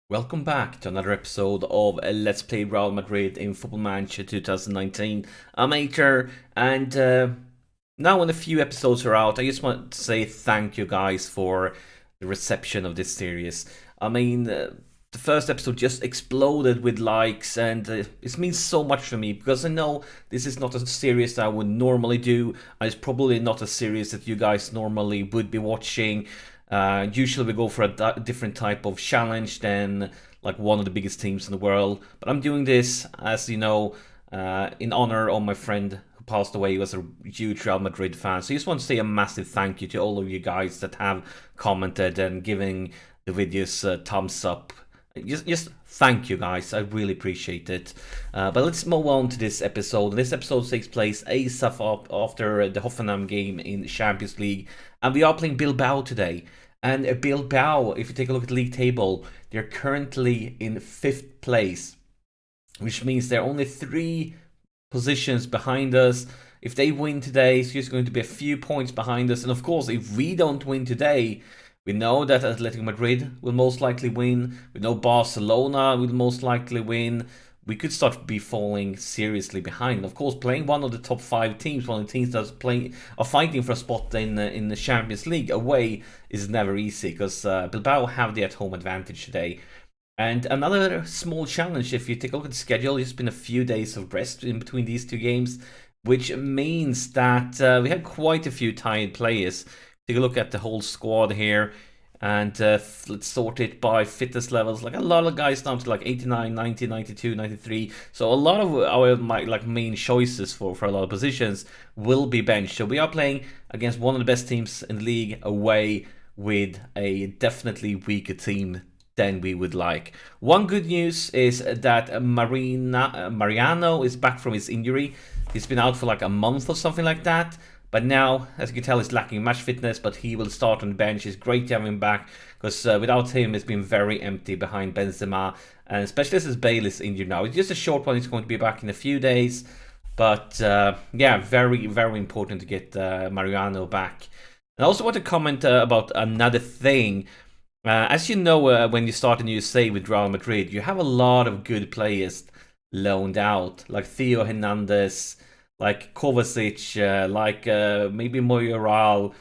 Welcome back to another episode of Let's Play Real Madrid in Football Manager 2019. I'm Ater, and now when a few episodes are out, I just want to say thank you guys for the reception of this series. The first episode just exploded with likes, and it means so much for me because I know this is not a series that I would normally do, and it's probably not a series that you guys normally would be watching. Usually we go for a different type of challenge than like one of the biggest teams in the world. But I'm doing this, as you know, in honor of my friend who passed away. He was a huge Real Madrid fan. So I just want to say a massive thank you to all of you guys that have commented and giving the videos a thumbs up. Just thank you guys, I really appreciate it. But let's move on to this episode. This episode takes place ASAP after the Hoffenheim game in the Champions League, and we are playing Bilbao today. And Bilbao, if you take a look at the league table, they're currently in 5th place, which means they're only 3 positions behind us. If they win today, it's just going to be a few points behind us. And of course, if we don't win today, we know that Athletic Madrid will most likely win. We know Barcelona will most likely win. We could start be falling seriously behind. And of course, playing one of the top 5 teams, one of the teams that's are fighting for a spot in the Champions League away is never easy because Bilbao have the at-home advantage today. And another small challenge, if you take a look at the schedule, it's been a few days of rest in between these 2 games, which means that we have quite a few tired players. Take a look at the whole squad here, and let's sort it by fitness levels. Like a lot of guys down to like 89, 90, 92, 93. So a lot of our main choices for a lot of positions will be benched. So we are playing against one of the best teams in the league away with a definitely weaker team than we would like. One good news is that Mariano is back from his injury. He's been out for like a month or something like that. But now, as you can tell, he's lacking match fitness, but he will start on the bench. It's great to have him back, because without him, it's been very empty behind Benzema, and especially as Bale is injured now. It's just a short one. He's going to be back in a few days. But yeah, very, very important to get Mariano back. And I also want to comment about another thing. As you know, when you start in USA with Real Madrid, you have a lot of good players loaned out, like Theo Hernandez, like Kovacic, maybe Moyoral,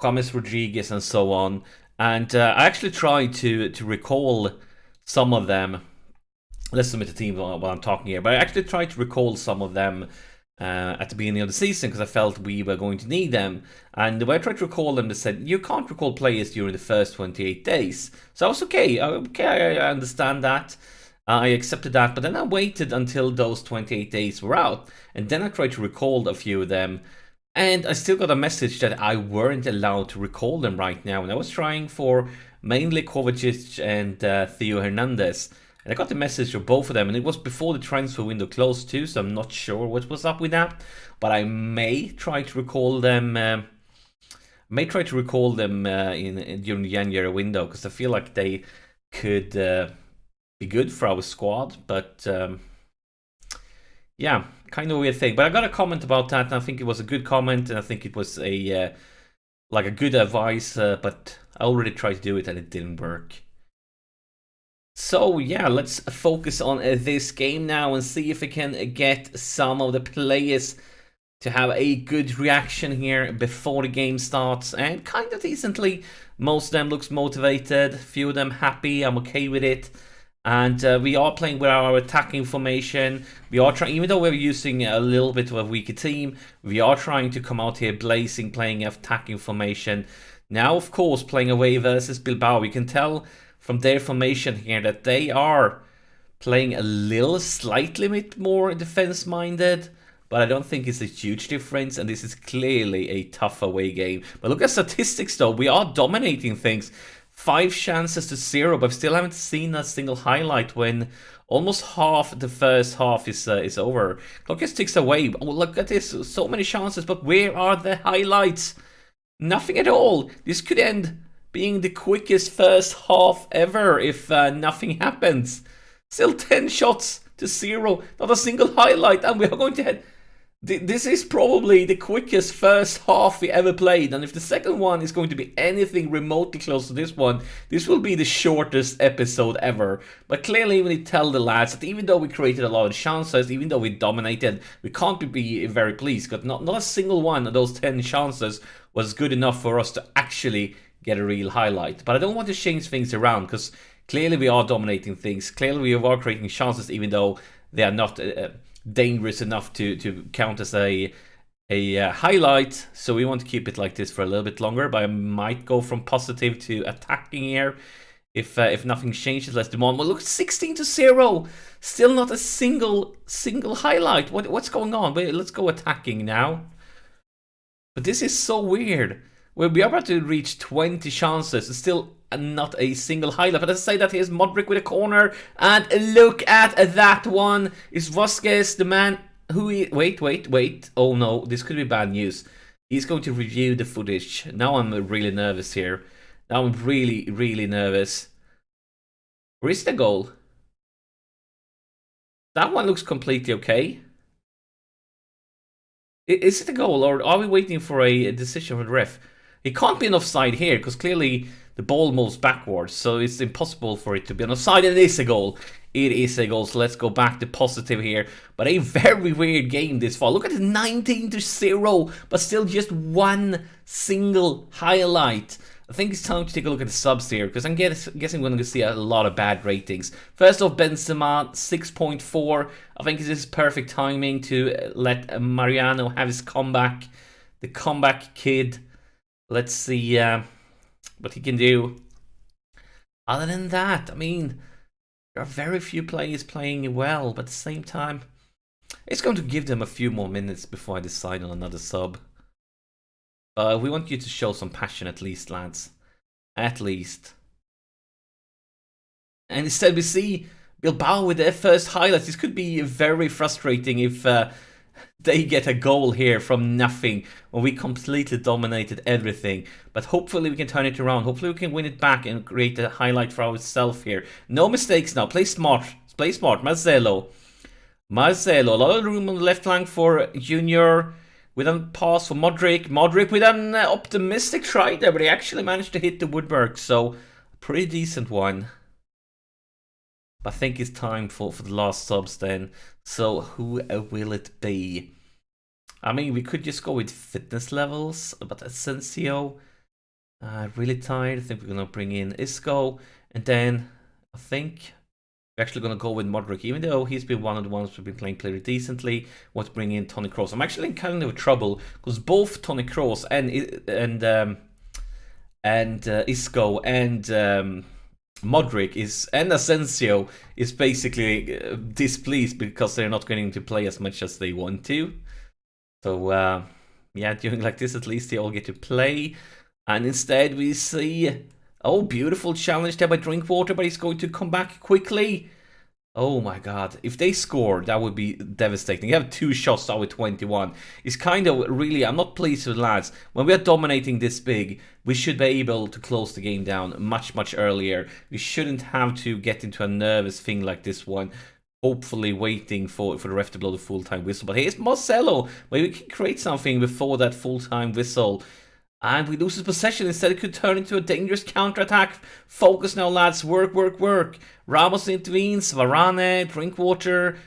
James Rodriguez, and so on. And I actually tried to recall some of them. Let's submit the team while I'm talking here. But I actually tried to recall some of them at the beginning of the season because I felt we were going to need them. And when I tried to recall them, they said, you can't recall players during the first 28 days. So I was okay. I understand that. I accepted that, but then I waited until those 28 days were out, and then I tried to recall a few of them, and I still got a message that I weren't allowed to recall them right now, and I was trying for mainly Kovacic and Theo Hernandez, and I got the message for both of them, and it was before the transfer window closed too, so I'm not sure what was up with that, but I may try to recall them. In during the January window, because I feel like they could be good for our squad, but yeah, kind of a weird thing. But I got a comment about that, and I think it was a good comment, and I think it was a good advice, but I already tried to do it and it didn't work. So yeah, let's focus on this game now and see if we can get some of the players to have a good reaction here before the game starts, and kind of decently. Most of them looks motivated, few of them happy. I'm okay with it. And we are playing with our attacking formation. We are trying, even though we're using a little bit of a weaker team, we are trying to come out here blazing, playing attacking formation. Now, of course, playing away versus Bilbao, we can tell from their formation here that they are playing a little, slightly bit more defense-minded, but I don't think it's a huge difference, and this is clearly a tough away game. But look at statistics, though. We are dominating things. 5 chances to 0, but I still haven't seen a single highlight when almost half the first half is over. Clock just ticks away. Oh, look at this, so many chances, but where are the highlights? Nothing at all. This could end being the quickest first half ever if nothing happens. Still 10 shots to 0, not a single highlight, and we are going to head. This is probably the quickest first half we ever played, and if the second one is going to be anything remotely close to this one, this will be the shortest episode ever. But clearly we tell the lads that even though we created a lot of chances, even though we dominated, we can't be very pleased, because not a single one of those 10 chances was good enough for us to actually get a real highlight. But I don't want to change things around, because clearly we are dominating things, clearly we are creating chances, even though they are not dangerous enough to count as a highlight. So we want to keep it like this for a little bit longer, but I might go from positive to attacking here if nothing changes. Let's demand. Well, look, 16-0, still not a single highlight. What's going on? Wait, let's go attacking now. But this is so weird. Well, we are about to reach 20 chances. It's still not a single highlight. But let's say that here's Modric with a corner. And look at that one. Is Vasquez the man who... Wait. Oh no, this could be bad news. He's going to review the footage. Now I'm really nervous here. Now I'm really nervous. Where is the goal? That one looks completely okay. Is it a goal, or are we waiting for a decision from the ref? It can't be an offside here, because clearly the ball moves backwards, so it's impossible for it to be an offside. And it is a goal. It is a goal, so let's go back to positive here. But a very weird game this far. Look at it, 19-0, but still just one single highlight. I think it's time to take a look at the subs here, because I'm guessing we're going to see a lot of bad ratings. First off, Benzema, 6.4. I think this is perfect timing to let Mariano have his comeback. The comeback kid. Let's see what he can do. Other than that, I mean, there are very few players playing well, but at the same time, it's going to give them a few more minutes before I decide on another sub. We want you to show some passion at least, lads. At least. And instead we see Bilbao with their first highlights. This could be very frustrating if they get a goal here from nothing when we completely dominated everything. But hopefully we can turn it around. Hopefully we can win it back and create a highlight for ourselves here. No mistakes now. Play smart. Play smart. Marcelo. A lot of room on the left flank for Junior. With a pass for Modric. Modric with an optimistic try there, but he actually managed to hit the woodwork. So, a pretty decent one. I think it's time for the last subs then. So, who will it be? I mean, we could just go with fitness levels. But Asensio, really tired. I think we're going to bring in Isco. And then, I think... we're actually going to go with Modric, even though he's been one of the ones who've been playing pretty decently. Want to bring in Toni Kroos. I'm actually in kind of trouble because both Toni Kroos and Isco and Modric and Asensio is basically displeased because they're not going to play as much as they want to. So yeah, doing like this, at least they all get to play. And instead we see... oh, beautiful challenge there by Drinkwater, but he's going to come back quickly. Oh my god. If they score, that would be devastating. You have 2 shots out with 21. It's kind of really... I'm not pleased with lads. When we are dominating this big, we should be able to close the game down much earlier. We shouldn't have to get into a nervous thing like this one. Hopefully waiting for the ref to blow the full-time whistle. But here's Marcelo. Maybe we can create something before that full-time whistle. And we lose his possession. Instead, it could turn into a dangerous counter-attack. Focus now, lads. Work. Ramos intervenes. Varane, Drinkwater,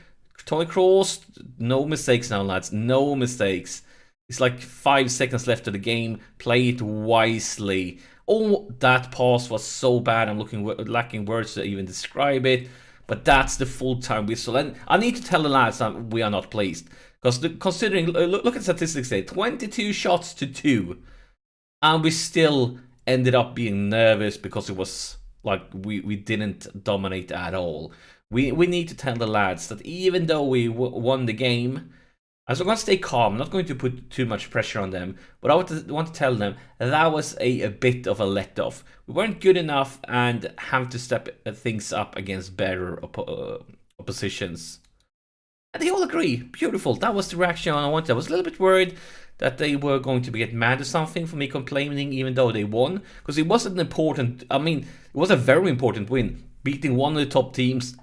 Toni Kroos. No mistakes now, lads. No mistakes. It's like 5 seconds left of the game. Play it wisely. Oh, that pass was so bad. I'm lacking words to even describe it. But that's the full-time whistle. And I need to tell the lads that we are not pleased. Because considering... look at statistics there. 22 shots to 2. And we still ended up being nervous because it was like we didn't dominate at all. We need to tell the lads that even though we won the game, as we're going to stay calm, I'm not going to put too much pressure on them, but I want to tell them that was a bit of a let-off. We weren't good enough and have to step things up against better oppositions. And they all agree. Beautiful. That was the reaction I wanted. I was a little bit worried that they were going to get mad or something for me complaining even though they won. Because it wasn't important... I mean, it was a very important win. Beating one of the top teams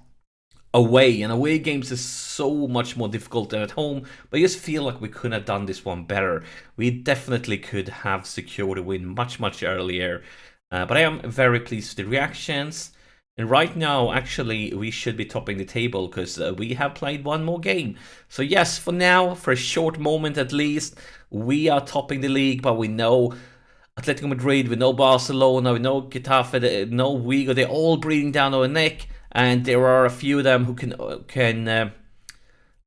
away, and away games is so much more difficult than at home, but I just feel like we could have done this one better. We definitely could have secured a win much earlier, but I am very pleased with the reactions. And right now, actually, we should be topping the table because we have played one more game. So yes, for now, for a short moment at least, we are topping the league, but we know Atletico Madrid, we know Barcelona, we know Getafe, we know Vigo, they're all breathing down our neck, and there are a few of them who can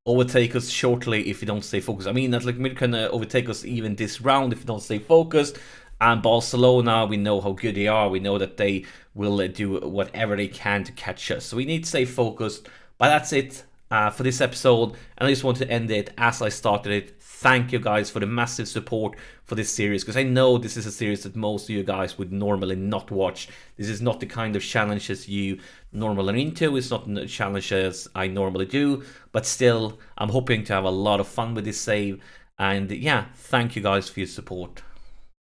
overtake us shortly if we don't stay focused. I mean, Atletico Madrid can overtake us even this round if we don't stay focused. And Barcelona, we know how good they are. We know that they will do whatever they can to catch us. So we need to stay focused. But that's it for this episode. And I just want to end it as I started it. Thank you guys for the massive support for this series, because I know this is a series that most of you guys would normally not watch. This is not the kind of challenges you normally are into. It's not the challenges I normally do. But still, I'm hoping to have a lot of fun with this save. And yeah, thank you guys for your support.